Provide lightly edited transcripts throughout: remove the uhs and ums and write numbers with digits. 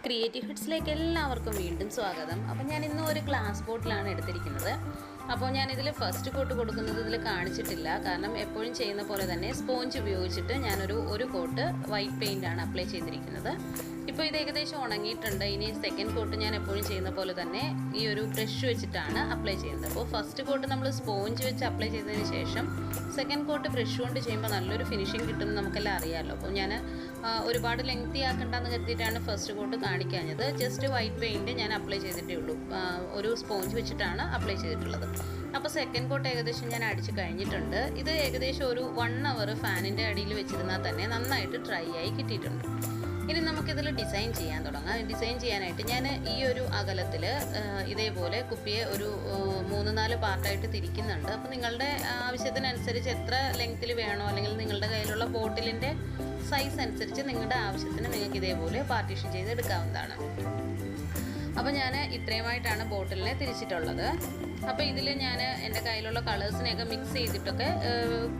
Creative ഹിറ്റ്സിലേക്ക് എല്ലാവർക്കും വീണ്ടും സ്വാഗതം. അപ്പോൾ ഞാൻ ഇന്നും ഒരു ഗ്ലാസ് ബോട്ടിലാണ് എടുത്തിരിക്കുന്നത്. അപ്പോൾ ഞാനിതിൽ ഫസ്റ്റ് കോട്ട് കൊടുക്കുന്നത് ഇതിൽ കാണിച്ചിട്ടില്ല, കാരണം എപ്പോഴും ചെയ്യുന്ന പോലെ തന്നെ സ്പോഞ്ച് ഉപയോഗിച്ചിട്ട് ഞാനൊരു കോട്ട് വൈറ്റ് പെയിൻ്റാണ് അപ്ലൈ ചെയ്തിരിക്കുന്നത്. ഇപ്പോൾ ഇത് ഏകദേശം ഉണങ്ങിയിട്ടുണ്ട്. ഇനി സെക്കൻഡ് കോട്ട് ഞാൻ എപ്പോഴും ചെയ്യുന്ന പോലെ തന്നെ ഈ ഒരു ബ്രഷ് വെച്ചിട്ടാണ് അപ്ലൈ ചെയ്യുന്നത്. അപ്പോൾ ഫസ്റ്റ് കോട്ട് നമ്മൾ സ്പോഞ്ച് വെച്ച് അപ്ലൈ ചെയ്തതിന് ശേഷം സെക്കൻഡ് കോട്ട് ബ്രഷ് കൊണ്ട് ചെയ്യുമ്പോൾ നല്ലൊരു ഫിനിഷിങ് കിട്ടുമെന്ന് നമുക്കെല്ലാം അറിയാമല്ലോ. അപ്പോൾ ഞാൻ ഒരുപാട് ലെങ്തി ആക്കണ്ടെന്ന് കരുതിയിട്ടാണ് ഫസ്റ്റ് കോട്ട് കാണിക്കാഞ്ഞത്. ജസ്റ്റ് വൈറ്റ് പെയിൻറ്റ് ഞാൻ അപ്ലൈ ചെയ്തിട്ടേ ഉള്ളൂ, ഒരു സ്പോഞ്ച് വെച്ചിട്ടാണ് അപ്ലൈ ചെയ്തിട്ടുള്ളത്. അപ്പോൾ സെക്കൻഡ് കോട്ട് ഏകദേശം ഞാൻ അടിച്ച് കഴിഞ്ഞിട്ടുണ്ട്. ഇത് ഏകദേശം ഒരു 1 അവർ ഫാനിൻ്റെ അടിയിൽ വെച്ചിരുന്നാൽ തന്നെ നന്നായിട്ട് ഡ്രൈ ആയി കിട്ടിയിട്ടുണ്ട്. ഇനി നമുക്കിതിൽ ഡിസൈൻ ചെയ്യാൻ തുടങ്ങാം. ഡിസൈൻ ചെയ്യാനായിട്ട് ഞാൻ ഈ ഒരു അകലത്തിൽ ഇതേപോലെ കുപ്പിയെ ഒരു 3-4 പാർട്ടായിട്ട് തിരിക്കുന്നുണ്ട്. അപ്പോൾ നിങ്ങളുടെ ആവശ്യത്തിനനുസരിച്ച് എത്ര ലെങ്ത്തിൽ വേണോ, അല്ലെങ്കിൽ നിങ്ങളുടെ കയ്യിലുള്ള ബോട്ടിലിൻ്റെ സൈസ് അനുസരിച്ച് നിങ്ങളുടെ ആവശ്യത്തിന് നിങ്ങൾക്ക് ഇതേപോലെ പാർട്ടീഷൻ ചെയ്ത് എടുക്കാവുന്നതാണ്. അപ്പോൾ ഞാൻ ഇത്രയുമായിട്ടാണ് ബോട്ടിലിനെ തിരിച്ചിട്ടുള്ളത്. അപ്പോൾ ഇതിൽ ഞാൻ എൻ്റെ കയ്യിലുള്ള കളേഴ്സിനെയൊക്കെ മിക്സ് ചെയ്തിട്ടൊക്കെ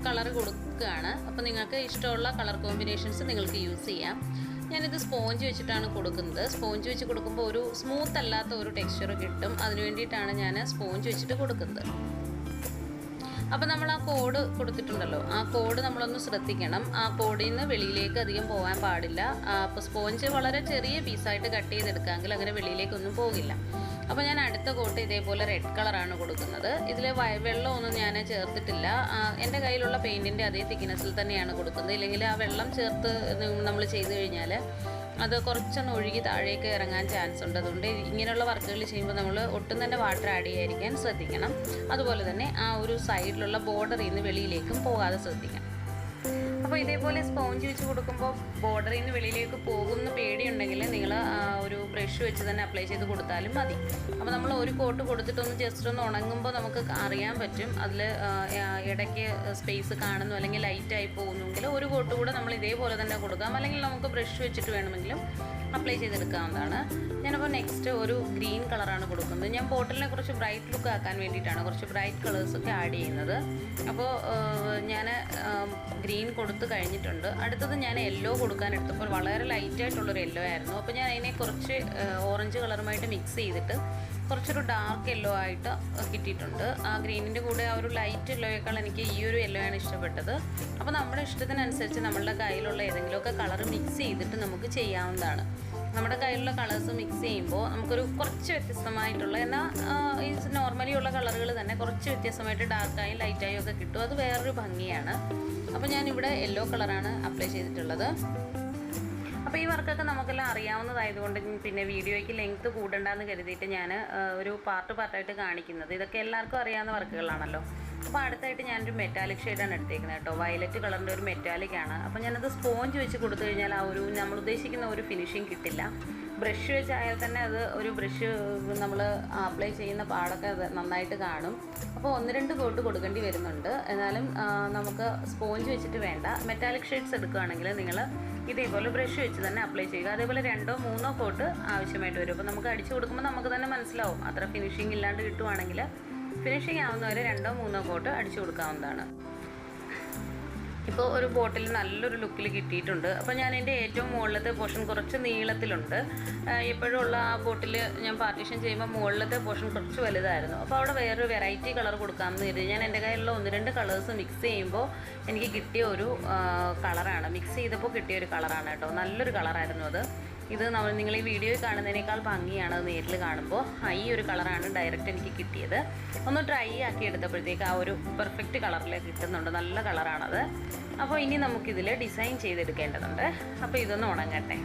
കളർ കൊടുക്കുകയാണ്. അപ്പോൾ നിങ്ങൾക്ക് ഇഷ്ടമുള്ള കളർ കോമ്പിനേഷൻസ് നിങ്ങൾക്ക് യൂസ് ചെയ്യാം. ഞാനിത് സ്പോഞ്ച് വെച്ചിട്ടാണ് കൊടുക്കുന്നത്. സ്പോഞ്ച് വെച്ച് കൊടുക്കുമ്പോൾ ഒരു സ്മൂത്ത് അല്ലാത്ത ഒരു ടെക്സ്ചർ കിട്ടും. അതിന് വേണ്ടിയിട്ടാണ് ഞാൻ സ്പോഞ്ച് വെച്ചിട്ട് കൊടുക്കുന്നത്. അപ്പോൾ നമ്മൾ ആ കോഡ് കൊടുത്തിട്ടുണ്ടല്ലോ, ആ കോഡ് നമ്മളൊന്ന് ശ്രദ്ധിക്കണം. ആ കോഡിൽ നിന്ന് വെളിയിലേക്ക് അധികം പോകാൻ പാടില്ല. അപ്പോൾ സ്പോഞ്ച് വളരെ ചെറിയ പീസായിട്ട് കട്ട് ചെയ്തെടുക്കാമെങ്കിൽ അങ്ങനെ വെളിയിലേക്കൊന്നും പോകില്ല. അപ്പോൾ ഞാൻ അടുത്ത കോട്ട് ഇതേപോലെ റെഡ് കളറാണ് കൊടുക്കുന്നത്. ഇതിൽ വെള്ളമൊന്നും ഞാൻ ചേർത്തിട്ടില്ല. എൻ്റെ കയ്യിലുള്ള പെയിൻറ്റിൻ്റെ അതേ തിക്നെസ്സിൽ തന്നെയാണ് കൊടുക്കുന്നത്. ഇല്ലെങ്കിൽ ആ വെള്ളം ചേർത്ത് നമ്മൾ ചെയ്ത് കഴിഞ്ഞാൽ അത് കുറച്ചൊന്ന് ഒഴുകി താഴേക്ക് ഇറങ്ങാൻ ചാൻസ് ഉണ്ട്. അതുകൊണ്ട് ഇങ്ങനെയുള്ള വർക്കുകൾ ചെയ്യുമ്പോൾ നമ്മൾ ഒട്ടും തന്നെ വാട്ടർ ആഡ് ചെയ്യാതിരിക്കാൻ ശ്രദ്ധിക്കണം. അതുപോലെ തന്നെ ആ ഒരു സൈഡിലുള്ള ബോർഡറിൽ നിന്ന് വെളിയിലേക്കും പോകാതെ ശ്രദ്ധിക്കണം. അപ്പോൾ ഇതേപോലെ സ്പോഞ്ച് വെച്ച് കൊടുക്കുമ്പോൾ ബോർഡറിൽ നിന്ന് വെളിയിലേക്ക് പോകുന്ന പേടിയുണ്ടെങ്കിൽ നിങ്ങൾ ഒരു ബ്രഷ് വെച്ച് തന്നെ അപ്ലൈ ചെയ്ത് കൊടുത്താലും മതി. അപ്പോൾ നമ്മൾ ഒരു കോട്ട് കൊടുത്തിട്ടൊന്ന് ജസ്റ്റ് ഒന്ന് ഉണങ്ങുമ്പോൾ നമുക്ക് അറിയാൻ പറ്റും അതിൽ ഇടയ്ക്ക് സ്പേസ് കാണുന്നു അല്ലെങ്കിൽ ലൈറ്റായി പോകുന്നെങ്കിൽ ഒരു കോട്ട് കൂടെ നമ്മൾ ഇതേപോലെ തന്നെ കൊടുക്കാം. അല്ലെങ്കിൽ നമുക്ക് ബ്രഷ് വെച്ചിട്ട് വേണമെങ്കിലും അപ്ലൈ ചെയ്തെടുക്കാവുന്നതാണ്. ഞാനപ്പോൾ നെക്സ്റ്റ് ഒരു ഗ്രീൻ കളറാണ് കൊടുക്കുന്നത്. ഞാൻ ബോട്ടിലിനെ കുറച്ച് ബ്രൈറ്റ് ലുക്ക് ആക്കാൻ വേണ്ടിയിട്ടാണ് കുറച്ച് ബ്രൈറ്റ് കളേഴ്സൊക്കെ ആഡ് ചെയ്യുന്നത്. അപ്പോൾ ഞാൻ ഗ്രീൻ കൊടുത്ത് കഴിഞ്ഞിട്ടുണ്ട്. അടുത്തത് ഞാൻ യെല്ലോ കൊടുക്കാൻ എടുത്തപ്പോൾ വളരെ ലൈറ്റായിട്ടുള്ളൊരു യെല്ലോ ആയിരുന്നു. അപ്പോൾ ഞാൻ അതിനെ കുറച്ച് ഓറഞ്ച് കളറുമായിട്ട് മിക്സ് ചെയ്തിട്ട് കുറച്ചൊരു ഡാർക്ക് യെല്ലോ ആയിട്ട് കിട്ടിയിട്ടുണ്ട്. ആ ഗ്രീനിൻ്റെ കൂടെ ആ ഒരു ലൈറ്റ് യെല്ലോയേക്കാൾ എനിക്ക് ഈ ഒരു യെല്ലോ ആണ് ഇഷ്ടപ്പെട്ടത്. അപ്പോൾ നമ്മുടെ ഇഷ്ടത്തിനനുസരിച്ച് നമ്മളുടെ കയ്യിലുള്ള ഏതെങ്കിലുമൊക്കെ കളർ മിക്സ് ചെയ്തിട്ട് നമുക്ക് ചെയ്യാവുന്നതാണ്. നമ്മുടെ കയ്യിലുള്ള കളേഴ്സ് മിക്സ് ചെയ്യുമ്പോൾ നമുക്കൊരു കുറച്ച് വ്യത്യസ്തമായിട്ടുള്ള, എന്നാൽ ഈ നോർമലി ഉള്ള കളറുകൾ തന്നെ കുറച്ച് വ്യത്യസ്തമായിട്ട് ഡാർക്കായും ലൈറ്റായും ഒക്കെ കിട്ടും. അത് വേറൊരു ഭംഗിയാണ്. അപ്പോൾ ഞാനിവിടെ യെല്ലോ കളറാണ് അപ്ലൈ ചെയ്തിട്ടുള്ളത്. അപ്പോൾ ഈ വർക്കൊക്കെ നമുക്കെല്ലാം അറിയാവുന്നതായതുകൊണ്ട് പിന്നെ വീഡിയോയ്ക്ക് ലെങ്ത്ത് കൂടണ്ടെന്ന് കരുതിയിട്ട് ഞാൻ ഒരു പാർട്ടായിട്ട് കാണിക്കുന്നത്. ഇതൊക്കെ എല്ലാവർക്കും അറിയാവുന്ന വർക്കുകളാണല്ലോ. അപ്പോൾ അടുത്തായിട്ട് ഞാനൊരു മെറ്റാലിക് ഷെയ്ഡാണ് എടുത്തേക്കുന്നത് കേട്ടോ. വയലറ്റ് കളറിൻ്റെ ഒരു മെറ്റാലിക്കാണ്. അപ്പോൾ ഞാനത് സ്പോഞ്ച് വെച്ച് കൊടുത്തു കഴിഞ്ഞാൽ ആ ഒരു നമ്മൾ ഉദ്ദേശിക്കുന്ന ഒരു ഫിനിഷിങ് കിട്ടില്ല. ബ്രഷ് വെച്ചായാൽ തന്നെ അത് ഒരു ബ്രഷ് നമ്മൾ അപ്ലൈ ചെയ്യുന്ന പാടൊക്കെ അത് നന്നായിട്ട് കാണും. അപ്പോൾ 1-2 കോട്ട് കൊടുക്കേണ്ടി വരുന്നുണ്ട്. എന്നാലും നമുക്ക് സ്പോഞ്ച് വെച്ചിട്ട് വേണ്ട. മെറ്റാലിക് ഷെയ്ഡ്സ് എടുക്കുകയാണെങ്കിൽ നിങ്ങൾ ഇതേപോലെ ബ്രഷ് വെച്ച് തന്നെ അപ്ലൈ ചെയ്യുക. അതേപോലെ 2-3 കോട്ട് ആവശ്യമായിട്ട് വരും. അപ്പോൾ നമുക്ക് അടിച്ചു കൊടുക്കുമ്പോൾ നമുക്ക് തന്നെ മനസ്സിലാവും. അത്ര ഫിനിഷിങ് ഇല്ലാണ്ട് കിട്ടുവാണെങ്കിൽ ഫിനിഷിങ് ആവുന്നവരെ 2-3 കോട്ട് അടിച്ചു കൊടുക്കാവുന്നതാണ്. ഇപ്പോൾ ഒരു ബോട്ടിൽ നല്ലൊരു ലുക്കിൽ കിട്ടിയിട്ടുണ്ട്. അപ്പോൾ ഞാൻ എൻ്റെ ഏറ്റവും മുകളിലത്തെ പോർഷൻ കുറച്ച് നീളത്തിലുണ്ട്. എപ്പോഴും ഉള്ള ആ ബോട്ടിൽ ഞാൻ പാർട്ടീഷൻ ചെയ്യുമ്പോൾ മുകളിലത്തെ പോർഷൻ കുറച്ച് വലുതായിരുന്നു. അപ്പോൾ അവിടെ വേറൊരു വെറൈറ്റി കളർ കൊടുക്കാമെന്ന് കരുതി ഞാൻ എൻ്റെ കയ്യിലുള്ള 1-2 കളേഴ്സ് മിക്സ് ചെയ്യുമ്പോൾ എനിക്ക് കിട്ടിയ ഒരു കളറാണ്. മിക്സ് ചെയ്തപ്പോൾ കിട്ടിയ ഒരു കളറാണ് കേട്ടോ. നല്ലൊരു കളറായിരുന്നു അത്. ഇത് നിങ്ങൾ ഈ വീഡിയോയിൽ കാണുന്നതിനേക്കാൾ ഭംഗിയാണ് അത് നേരിൽ കാണുമ്പോൾ. ഈ ഒരു കളറാണ് ഡയറക്റ്റ് എനിക്ക് കിട്ടിയത്. ഒന്ന് ഡ്രൈ ആക്കി എടുത്തപ്പോഴത്തേക്ക് ആ ഒരു പെർഫെക്റ്റ് കളറിലേക്ക് കിട്ടുന്നുണ്ട്. നല്ല കളറാണത്. അപ്പോൾ ഇനി നമുക്കിതിൽ ഡിസൈൻ ചെയ്തെടുക്കേണ്ടതുണ്ട്. അപ്പോൾ ഇതൊന്ന് ഉണങ്ങട്ടെ.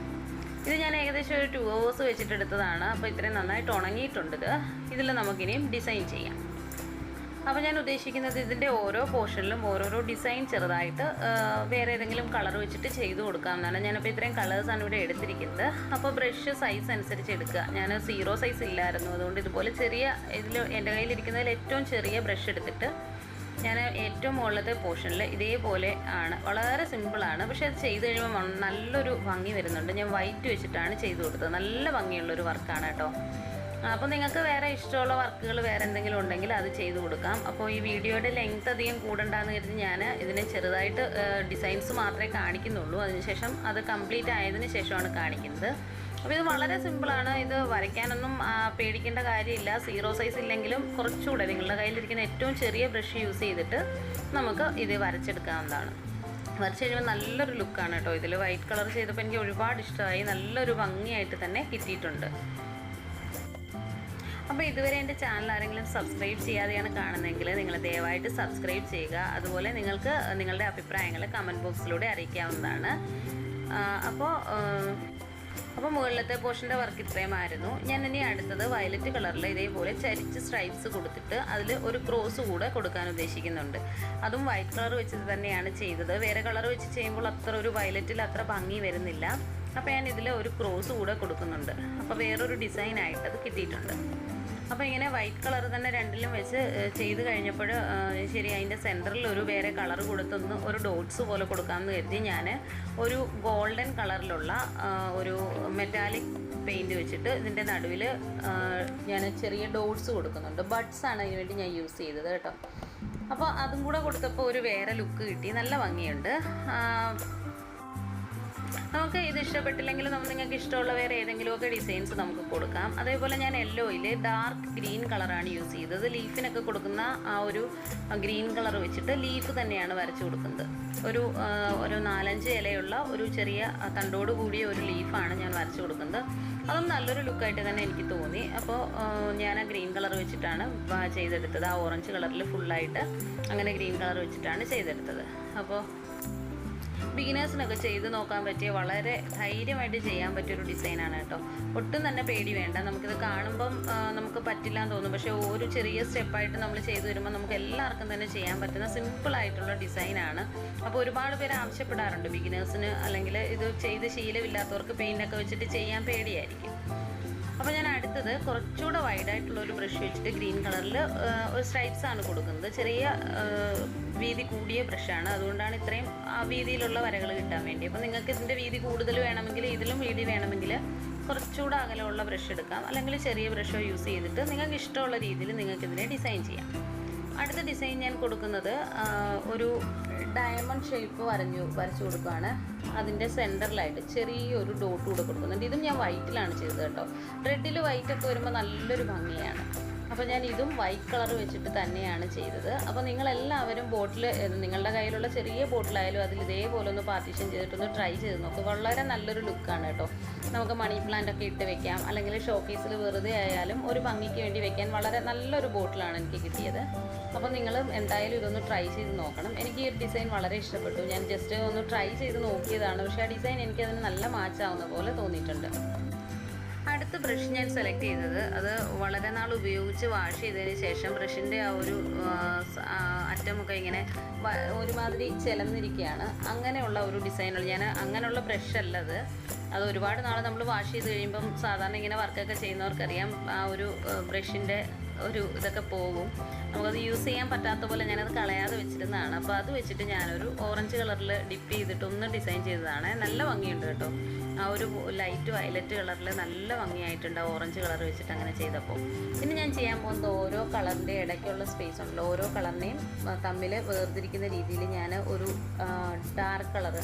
ഇത് ഞാൻ ഏകദേശം ഒരു 2 hours വെച്ചിട്ടെടുത്തതാണ്. അപ്പോൾ ഇത്രയും നന്നായിട്ട് ഉണങ്ങിയിട്ടുണ്ട്. ഇതിൽ നമുക്കിനിയും ഡിസൈൻ ചെയ്യാം. അപ്പോൾ ഞാൻ ഉദ്ദേശിക്കുന്നത് ഇതിൻ്റെ ഓരോ പോർഷനിലും ഓരോരോ ഡിസൈൻ ചെറുതായിട്ട് വേറെ ഏതെങ്കിലും കളർ വെച്ചിട്ട് ചെയ്ത് കൊടുക്കാമെന്നാണ്. ഞാനപ്പോൾ ഇത്രയും കളേഴ്സാണ് ഇവിടെ എടുത്തിരിക്കുന്നത്. അപ്പോൾ ബ്രഷ് സൈസ് അനുസരിച്ച് എടുക്കുക. ഞാൻ 0 സൈസ് ഇല്ലായിരുന്നു. അതുകൊണ്ട് ഇതുപോലെ ചെറിയ ഇതിൽ എൻ്റെ കയ്യിലിരിക്കുന്നതിൽ ഏറ്റവും ചെറിയ ബ്രഷ് എടുത്തിട്ട് ഞാൻ ഏറ്റവും മുകളിലത്തെ പോർഷനിൽ ഇതേപോലെ ആണ്. വളരെ സിമ്പിളാണ്, പക്ഷേ അത് ചെയ്ത് കഴിയുമ്പോൾ നല്ലൊരു ഭംഗി വരുന്നുണ്ട്. ഞാൻ വൈറ്റ് വെച്ചിട്ടാണ് ചെയ്ത് കൊടുത്തത്. നല്ല ഭംഗിയുള്ളൊരു വർക്കാണ് കേട്ടോ. അപ്പോൾ നിങ്ങൾക്ക് വേറെ ഇഷ്ടമുള്ള വർക്കുകൾ വേറെ എന്തെങ്കിലും ഉണ്ടെങ്കിൽ അത് ചെയ്ത് കൊടുക്കാം. അപ്പോൾ ഈ വീഡിയോയുടെ ലെങ്ത് അധികം കൂടണ്ടെന്ന് കരുതി ഞാൻ ഇതിനെ ചെറുതായിട്ട് ഡിസൈൻസ് മാത്രമേ കാണിക്കുന്നുള്ളൂ. അതിനുശേഷം അത് കംപ്ലീറ്റ് ആയതിനു ശേഷമാണ് കാണിക്കുന്നത്. അപ്പോൾ ഇത് വളരെ സിമ്പിളാണ്. ഇത് വരയ്ക്കാനൊന്നും പേടിക്കേണ്ട കാര്യമില്ല. സീറോ സൈസ് ഇല്ലെങ്കിലും കുറച്ചുകൂടെ നിങ്ങളുടെ കയ്യിലിരിക്കുന്ന ഏറ്റവും ചെറിയ ബ്രഷ് യൂസ് ചെയ്തിട്ട് നമുക്ക് ഇത് വരച്ചെടുക്കാവുന്നതാണ്. വരച്ച് കഴിയുമ്പോൾ നല്ലൊരു ലുക്കാണ് കേട്ടോ. ഇതിൽ വൈറ്റ് കളർ ചെയ്തപ്പോൾ എനിക്ക് ഒരുപാട് ഇഷ്ടമായി. നല്ലൊരു ഭംഗിയായിട്ട് തന്നെ കിട്ടിയിട്ടുണ്ട്. അപ്പോൾ ഇതുവരെ എൻ്റെ ചാനൽ ആരെങ്കിലും സബ്സ്ക്രൈബ് ചെയ്യാതെയാണ് കാണുന്നതെങ്കിൽ നിങ്ങൾ ദയവായിട്ട് സബ്സ്ക്രൈബ് ചെയ്യുക. അതുപോലെ നിങ്ങൾക്ക് നിങ്ങളുടെ അഭിപ്രായങ്ങൾ കമൻറ്റ് ബോക്സിലൂടെ അറിയിക്കാവുന്നതാണ്. അപ്പോൾ മുകളിലത്തെ പോർഷൻ്റെ വർക്ക് ഇത്രയുമായിരുന്നു. ഞാൻ ഇനി അടുത്തത് വയലറ്റ് കളറിൽ ഇതേപോലെ ചരിച്ച് സ്ട്രൈപ്സ് കൊടുത്തിട്ട് അതിൽ ഒരു ക്രോസ് കൂടെ കൊടുക്കാൻ ഉദ്ദേശിക്കുന്നുണ്ട്. അതും വൈറ്റ് കളർ വെച്ചിട്ട് തന്നെയാണ് ചെയ്തത്. വേറെ കളർ വെച്ച് ചെയ്യുമ്പോൾ അത്ര ഒരു വയലറ്റിൽ അത്ര ഭംഗി വരുന്നില്ല. അപ്പോൾ ഞാൻ ഇതിൽ ഒരു ക്രോസ് കൂടെ കൊടുക്കുന്നുണ്ട്. അപ്പോൾ വേറൊരു ഡിസൈനായിട്ട് അത് കിട്ടിയിട്ടുണ്ട്. അപ്പോൾ ഇങ്ങനെ വൈറ്റ് കളർ തന്നെ രണ്ടിലും വെച്ച് ചെയ്ത് കഴിഞ്ഞപ്പോൾ ശരി, അതിൻ്റെ സെൻറ്ററിൽ ഒരു വേറെ കളർ കൊടുത്തൊന്ന് ഒരു ഡോട്ട്സ് പോലെ കൊടുക്കാമെന്ന് കരുതി ഞാൻ ഒരു ഗോൾഡൻ കളറിലുള്ള ഒരു മെറ്റാലിക് പെയിൻറ്റ് വെച്ചിട്ട് ഇതിൻ്റെ നടുവിൽ ഞാൻ ചെറിയ ഡോട്ട്സ് കൊടുക്കുന്നുണ്ട്. ബഡ്സാണ് അതിന് വേണ്ടി ഞാൻ യൂസ് ചെയ്തത് കേട്ടോ. അപ്പോൾ അതും കൂടെ കൊടുത്തപ്പോൾ ഒരു വേറെ ലുക്ക് കിട്ടി. നല്ല ഭംഗിയുണ്ട്. നമുക്ക് ഇത് ഇഷ്ടപ്പെട്ടില്ലെങ്കിൽ നിങ്ങൾക്ക് ഇഷ്ടമുള്ള വേറെ ഏതെങ്കിലുമൊക്കെ ഡിസൈൻസ് നമുക്ക് കൊടുക്കാം. അതേപോലെ ഞാൻ യെല്ലോയിൽ ഡാർക്ക് ഗ്രീൻ കളറാണ് യൂസ് ചെയ്തത്. ലീഫിനൊക്കെ കൊടുക്കുന്ന ആ ഒരു ഗ്രീൻ കളർ വെച്ചിട്ട് ലീഫ് തന്നെയാണ് വരച്ചു കൊടുക്കുന്നത്. ഒരു 4-5 ഇലയുള്ള ഒരു ചെറിയ തണ്ടോട് കൂടിയ ഒരു ലീഫാണ് ഞാൻ വരച്ചു കൊടുക്കുന്നത്. അതും നല്ലൊരു ലുക്കായിട്ട് തന്നെ എനിക്ക് തോന്നി. അപ്പോൾ ഞാൻ ആ ഗ്രീൻ കളർ വെച്ചിട്ടാണ് ചെയ്തെടുത്തത്. ആ ഓറഞ്ച് കളറിൽ ഫുള്ളായിട്ട് അങ്ങനെ ഗ്രീൻ കളർ വെച്ചിട്ടാണ് ചെയ്തെടുത്തത്. അപ്പോൾ ബിഗിനേഴ്സിനൊക്കെ ചെയ്ത് നോക്കാൻ പറ്റിയ വളരെ ധൈര്യമായിട്ട് ചെയ്യാൻ പറ്റിയൊരു ഡിസൈനാണ് കേട്ടോ. ഒട്ടും തന്നെ പേടി വേണ്ട. നമുക്കിത് കാണുമ്പം നമുക്ക് പറ്റില്ല എന്ന് തോന്നും. പക്ഷേ ഒരു ചെറിയ സ്റ്റെപ്പായിട്ട് നമ്മൾ ചെയ്തു വരുമ്പോൾ നമുക്ക് എല്ലാവർക്കും തന്നെ ചെയ്യാൻ പറ്റുന്ന സിമ്പിളായിട്ടുള്ള ഡിസൈനാണ്. അപ്പോൾ ഒരുപാട് പേര് ആവശ്യപ്പെടാറുണ്ട് ബിഗിനേഴ്സിന്, അല്ലെങ്കിൽ ഇത് ചെയ്ത് ശീലമില്ലാത്തവർക്ക് പെയിൻ്റൊക്കെ വെച്ചിട്ട് ചെയ്യാൻ പേടിയായിരിക്കും. അപ്പോൾ ഞാൻ അടുത്തത് കുറച്ചുകൂടെ വൈഡായിട്ടുള്ള ഒരു ബ്രഷ് വെച്ചിട്ട് ഗ്രീൻ കളറിൽ ഒരു സ്ട്രൈപ്സാണ് കൊടുക്കുന്നത്. ചെറിയ വീതി കൂടിയ ബ്രഷാണ്, അതുകൊണ്ടാണ് ഇത്രയും വീതിയിലുള്ള വരകൾ കിട്ടാൻ വേണ്ടി. അപ്പോൾ നിങ്ങൾക്ക് ഇതിൻ്റെ വീതി കൂടുതൽ വേണമെങ്കിൽ, ഇതിലും വീതി വേണമെങ്കിൽ കുറച്ചുകൂടെ അകലമുള്ള ബ്രഷ് എടുക്കാം, അല്ലെങ്കിൽ ചെറിയ ബ്രഷോ യൂസ് ചെയ്തിട്ട് നിങ്ങൾക്ക് ഇഷ്ടമുള്ള രീതിയിൽ നിങ്ങൾക്കിതിനെ ഡിസൈൻ ചെയ്യാം. അടുത്ത ഡിസൈൻ ഞാൻ കൊടുക്കുന്നത് ഒരു ഡയമണ്ട് ഷേപ്പ് വരച്ചു കൊടുക്കുകയാണ്. അതിൻ്റെ സെൻറ്ററിലായിട്ട് ചെറിയൊരു ഡോട്ട് കൂടെ കൊടുക്കുന്നുണ്ട്. ഇതും ഞാൻ വൈറ്റിലാണ് ചെയ്തത് കേട്ടോ. റെഡിൽ വൈറ്റൊക്കെ വരുമ്പോൾ നല്ലൊരു ഭംഗിയാണ്. അപ്പോൾ ഞാൻ ഇതും വൈറ്റ് കളർ വെച്ചിട്ട് തന്നെയാണ് ചെയ്തത്. അപ്പോൾ നിങ്ങളെല്ലാവരും ബോട്ടിൽ, നിങ്ങളുടെ കയ്യിലുള്ള ചെറിയ ബോട്ടിലായാലും അതിൽ ഇതേപോലെ ഒന്ന് പാർട്ടീഷൻ ചെയ്തിട്ടൊന്ന് ട്രൈ ചെയ്ത് നോക്കുക. വളരെ നല്ലൊരു ലുക്കാണ് കേട്ടോ. നമുക്ക് മണി പ്ലാന്റ് ഒക്കെ ഇട്ട് വെക്കാം, അല്ലെങ്കിൽ ഷോക്കേസിൽ വെറുതെ ആയാലും ഒരു ഭംഗിക്ക് വേണ്ടി വെക്കാൻ വളരെ നല്ലൊരു ബോട്ടിലാണ് എനിക്ക് കിട്ടിയത്. അപ്പോൾ നിങ്ങൾ എന്തായാലും ഇതൊന്ന് ട്രൈ ചെയ്ത് നോക്കണം. എനിക്ക് ഈ ഡിസൈൻ വളരെ ഇഷ്ടപ്പെട്ടു. ഞാൻ ജസ്റ്റ് ഒന്ന് ട്രൈ ചെയ്ത് നോക്കിയതാണ്, പക്ഷേ ആ ഡിസൈൻ എനിക്കതിന് നല്ല മാച്ചാവുന്ന പോലെ തോന്നിയിട്ടുണ്ട്. അടുത്ത ബ്രഷ് ഞാൻ സെലക്ട് ചെയ്തത്, അത് വളരെ നാൾ ഉപയോഗിച്ച് വാഷ് ചെയ്തതിന് ശേഷം ബ്രഷിൻ്റെ ആ ഒരു അറ്റമൊക്കെ ഇങ്ങനെ ഒരുമാതിരി ചെലന്നിരിക്കുകയാണ്. അങ്ങനെയുള്ള ഒരു ഡിസൈനുള്ള ഞാൻ അങ്ങനെയുള്ള ബ്രഷ് അല്ലത്. അത് ഒരുപാട് നാൾ നമ്മൾ വാഷ് ചെയ്ത് കഴിയുമ്പം സാധാരണ ഇങ്ങനെ വർക്കൊക്കെ ചെയ്യുന്നവർക്കറിയാം, ആ ഒരു ബ്രഷിൻ്റെ ഒരു ഇതൊക്കെ പോകും. നമുക്കത് യൂസ് ചെയ്യാൻ പറ്റാത്ത പോലെ ഞാനത് കളയാതെ വെച്ചിരുന്നതാണ്. അപ്പോൾ അത് വെച്ചിട്ട് ഞാനൊരു ഓറഞ്ച് കളറിൽ ഡിപ്പ് ചെയ്തിട്ട് ഒന്ന് ഡിസൈൻ ചെയ്തതാണ്. നല്ല ഭംഗിയുണ്ട് കേട്ടോ. ആ ഒരു ലൈറ്റ് വയലറ്റ് കളറിൽ നല്ല ഭംഗിയായിട്ടുണ്ട് ഓറഞ്ച് കളർ വെച്ചിട്ട് അങ്ങനെ ചെയ്തപ്പോൾ. പിന്നെ ഞാൻ ചെയ്യാൻ പോകുന്നത് ഓരോ കളറിൻ്റെ ഇടയ്ക്കുള്ള സ്പേസ് ഉണ്ടല്ലോ, ഓരോ കളറിനെയും തമ്മിൽ വേർതിരിക്കുന്ന രീതിയിൽ ഞാൻ ഒരു ഡാർക്ക് കളറ്,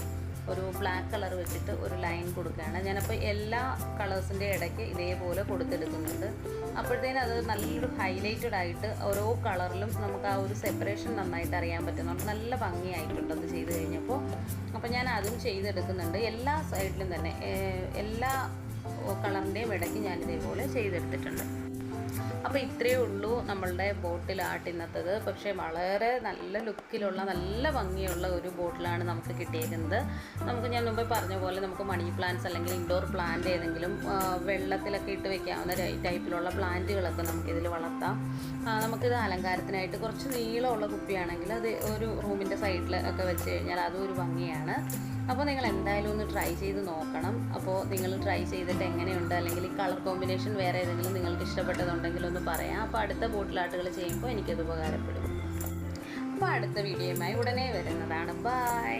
ഒരു ബ്ലാക്ക് കളർ വെച്ചിട്ട് ഒരു ലൈൻ കൊടുക്കുകയാണ്. ഞാനപ്പോൾ എല്ലാ കളേഴ്സിൻ്റെ ഇടയ്ക്ക് ഇതേപോലെ കൊടുത്തെടുക്കുന്നുണ്ട്. അപ്പോഴത്തേനും അത് നല്ലൊരു ഹൈലൈറ്റഡ് ആയിട്ട് ഓരോ കളറിലും നമുക്ക് ആ ഒരു സെപ്പറേഷൻ നന്നായിട്ട് അറിയാൻ പറ്റുന്നുണ്ട്. നല്ല ഭംഗിയായിട്ടുണ്ട് അത് ചെയ്ത് കഴിഞ്ഞപ്പോൾ. അപ്പോൾ ഞാൻ അതും ചെയ്തെടുക്കുന്നുണ്ട്. എല്ലാ സൈഡിലും തന്നെ എല്ലാ കളറിൻ്റെയും ഇടയ്ക്ക് ഞാനിതേപോലെ ചെയ്തെടുത്തിട്ടുണ്ട്. അപ്പോൾ ഇത്രയേ ഉള്ളൂ നമ്മളുടെ ബോട്ടിൽ ആർട്ട് ഇന്നത്തത്. പക്ഷേ വളരെ നല്ല ലുക്കിലുള്ള നല്ല ഭംഗിയുള്ള ഒരു ബോട്ടിലാണ് നമുക്ക് കിട്ടിയിരിക്കുന്നത്. നമുക്ക് ഞാൻ മുമ്പ് പറഞ്ഞ പോലെ നമുക്ക് മണി പ്ലാന്റ്സ് അല്ലെങ്കിൽ ഇൻഡോർ പ്ലാന്റ് ഏതെങ്കിലും വെള്ളത്തിലൊക്കെ ഇട്ട് വെക്കാവുന്ന ടൈപ്പിലുള്ള പ്ലാന്റുകളൊക്കെ നമുക്കിതിൽ വളർത്താം. നമുക്കിത് അലങ്കാരത്തിനായിട്ട് കുറച്ച് നീളമുള്ള കുപ്പിയാണെങ്കിൽ അത് ഒരു റൂമിൻ്റെ സൈഡിൽ ഒക്കെ വെച്ച് കഴിഞ്ഞാൽ അതും ഒരു ഭംഗിയാണ്. അപ്പോൾ നിങ്ങൾ എന്തായാലും ഒന്ന് ട്രൈ ചെയ്ത് നോക്കണം. അപ്പോൾ നിങ്ങൾ ട്രൈ ചെയ്തിട്ട് എങ്ങനെയുണ്ട്, അല്ലെങ്കിൽ ഈ കളർ കോമ്പിനേഷൻ വേറെ ഏതെങ്കിലും നിങ്ങൾക്ക് ഇഷ്ടപ്പെട്ടതുണ്ടെങ്കിൽ ഒന്ന് പറയാം. അപ്പോൾ അടുത്ത ബോട്ടിൽ ആർട്ടുകൾ ചെയ്യുമ്പോൾ എനിക്കത് ഉപകാരപ്പെടും. അപ്പോൾ അടുത്ത വീഡിയോയുമായി ഉടനെ വരുന്നതാണ്. ബൈ.